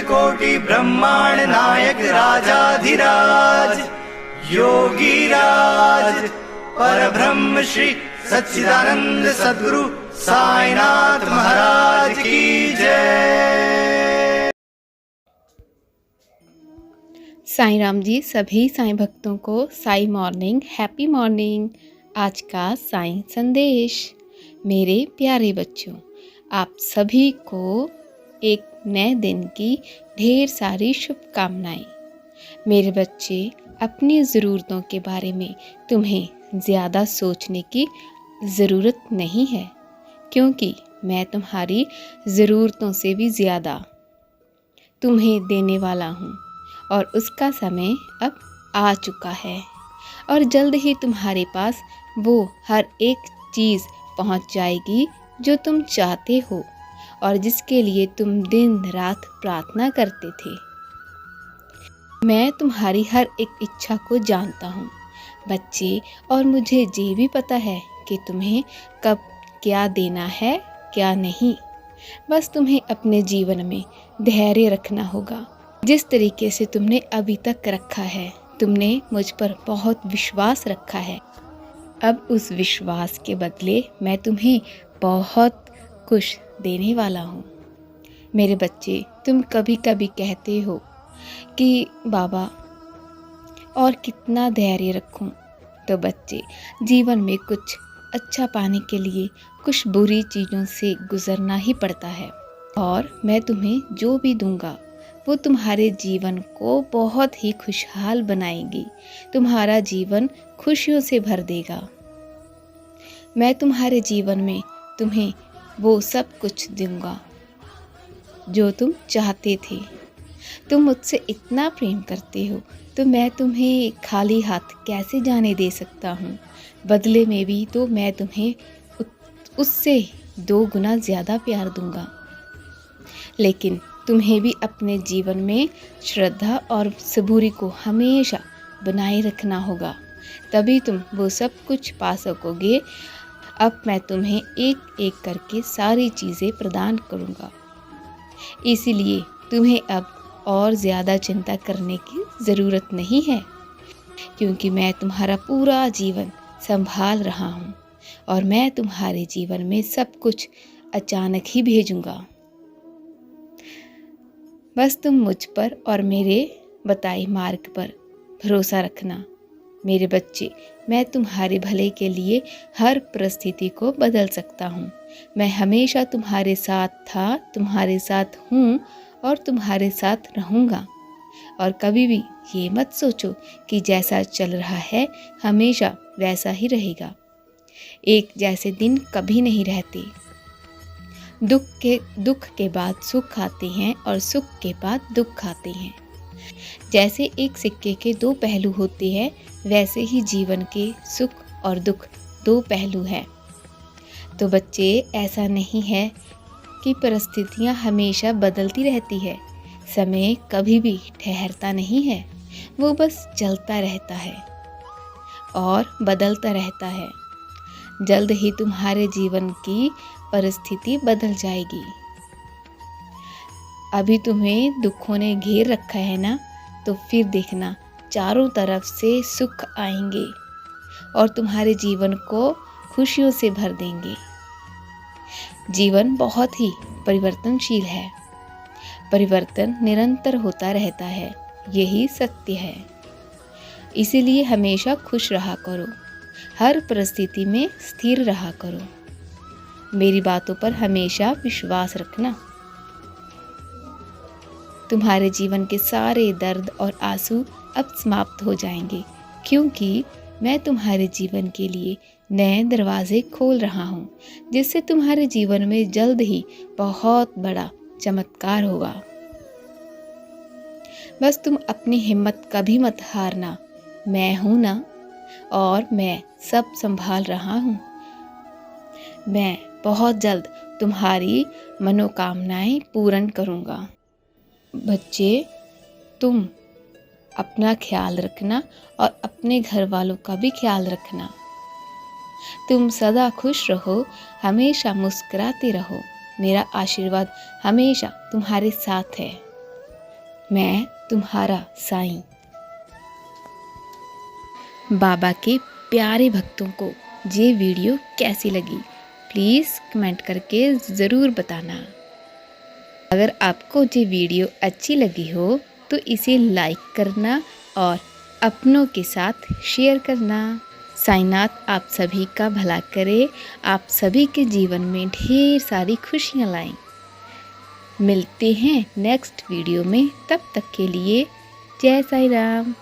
कोटि ब्रह्मांड नायक राजाधिराज योगीराज परब्रह्म श्री सच्चिदानंद सद्गुरु साईनाथ महाराज की जय। साईं राम जी सभी साईं भक्तों को साईं मॉर्निंग, हैप्पी मॉर्निंग। आज का साईं संदेश। मेरे प्यारे बच्चों, आप सभी को एक नए दिन की ढेर सारी शुभकामनाएं। मेरे बच्चे, अपनी ज़रूरतों के बारे में तुम्हें ज़्यादा सोचने की ज़रूरत नहीं है, क्योंकि मैं तुम्हारी ज़रूरतों से भी ज़्यादा तुम्हें देने वाला हूँ और उसका समय अब आ चुका है और जल्द ही तुम्हारे पास वो हर एक चीज़ पहुँच जाएगी जो तुम चाहते हो और जिसके लिए तुम दिन रात प्रार्थना करते थे। मैं तुम्हारी हर एक इच्छा को जानता हूँ बच्चे, और मुझे ये भी पता है कि तुम्हें कब क्या देना है क्या नहीं। बस तुम्हें अपने जीवन में धैर्य रखना होगा, जिस तरीके से तुमने अभी तक रखा है। तुमने मुझ पर बहुत विश्वास रखा है। अब उस विश्वास के बदले मैं तुम्हें बहुत कुछ देने वाला हूँ। मेरे बच्चे, तुम कभी कभी कहते हो कि बाबा और कितना धैर्य रखूं। तो बच्चे, जीवन में कुछ अच्छा पाने के लिए कुछ बुरी चीज़ों से गुजरना ही पड़ता है, और मैं तुम्हें जो भी दूंगा वो तुम्हारे जीवन को बहुत ही खुशहाल बनाएगी। तुम्हारा जीवन खुशियों से भर देगा। मैं तुम्हारे जीवन में तुम्हें वो सब कुछ दूंगा जो तुम चाहते थे। तुम मुझसे इतना प्रेम करते हो तो मैं तुम्हें खाली हाथ कैसे जाने दे सकता हूँ। बदले में भी तो मैं तुम्हें उससे 2 गुना ज़्यादा प्यार दूंगा। लेकिन तुम्हें भी अपने जीवन में श्रद्धा और सबूरी को हमेशा बनाए रखना होगा, तभी तुम वो सब कुछ पा सकोगे। अब मैं तुम्हें एक एक करके सारी चीज़ें प्रदान करूँगा, इसीलिए तुम्हें अब और ज़्यादा चिंता करने की ज़रूरत नहीं है, क्योंकि मैं तुम्हारा पूरा जीवन संभाल रहा हूँ और मैं तुम्हारे जीवन में सब कुछ अचानक ही भेजूँगा। बस तुम मुझ पर और मेरे बताए मार्ग पर भरोसा रखना। मेरे बच्चे, मैं तुम्हारे भले के लिए हर परिस्थिति को बदल सकता हूँ। मैं हमेशा तुम्हारे साथ था, तुम्हारे साथ हूँ और तुम्हारे साथ रहूँगा। और कभी भी ये मत सोचो कि जैसा चल रहा है हमेशा वैसा ही रहेगा। एक जैसे दिन कभी नहीं रहते। दुख के बाद सुख आते हैं और सुख के बाद दुख आते हैं। जैसे एक सिक्के के 2 पहलू होते हैं, वैसे ही जीवन के सुख और दुख 2 पहलू हैं। तो बच्चे, ऐसा नहीं है कि परिस्थितियाँ हमेशा बदलती रहती है। समय कभी भी ठहरता नहीं है, वो बस चलता रहता है और बदलता रहता है। जल्द ही तुम्हारे जीवन की परिस्थिति बदल जाएगी। अभी तुम्हें दुखों ने घेर रखा है ना, तो फिर देखना चारों तरफ से सुख आएंगे और तुम्हारे जीवन को खुशियों से भर देंगे। जीवन बहुत ही परिवर्तनशील है। परिवर्तन निरंतर होता रहता है, यही सत्य है। इसीलिए हमेशा खुश रहा करो, हर परिस्थिति में स्थिर रहा करो। मेरी बातों पर हमेशा विश्वास रखना। तुम्हारे जीवन के सारे दर्द और आंसू अब समाप्त हो जाएंगे, क्योंकि मैं तुम्हारे जीवन के लिए नए दरवाजे खोल रहा हूँ, जिससे तुम्हारे जीवन में जल्द ही बहुत बड़ा चमत्कार होगा। बस तुम अपनी हिम्मत कभी मत हारना। मैं हूँ ना, और मैं सब संभाल रहा हूँ। मैं बहुत जल्द तुम्हारी मनोकामनाएं पूर्ण करूँगा। बच्चे, तुम अपना ख्याल रखना और अपने घर वालों का भी ख्याल रखना। तुम सदा खुश रहो, हमेशा मुस्कुराते रहो। मेरा आशीर्वाद हमेशा तुम्हारे साथ है। मैं तुम्हारा साईं। बाबा के प्यारे भक्तों को ये वीडियो कैसी लगी प्लीज़ कमेंट करके ज़रूर बताना। अगर आपको ये वीडियो अच्छी लगी हो तो इसे लाइक करना और अपनों के साथ शेयर करना। साईनाथ आप सभी का भला करे, आप सभी के जीवन में ढेर सारी खुशियाँ लाएं। मिलते हैं नेक्स्ट वीडियो में, तब तक के लिए जय साई राम।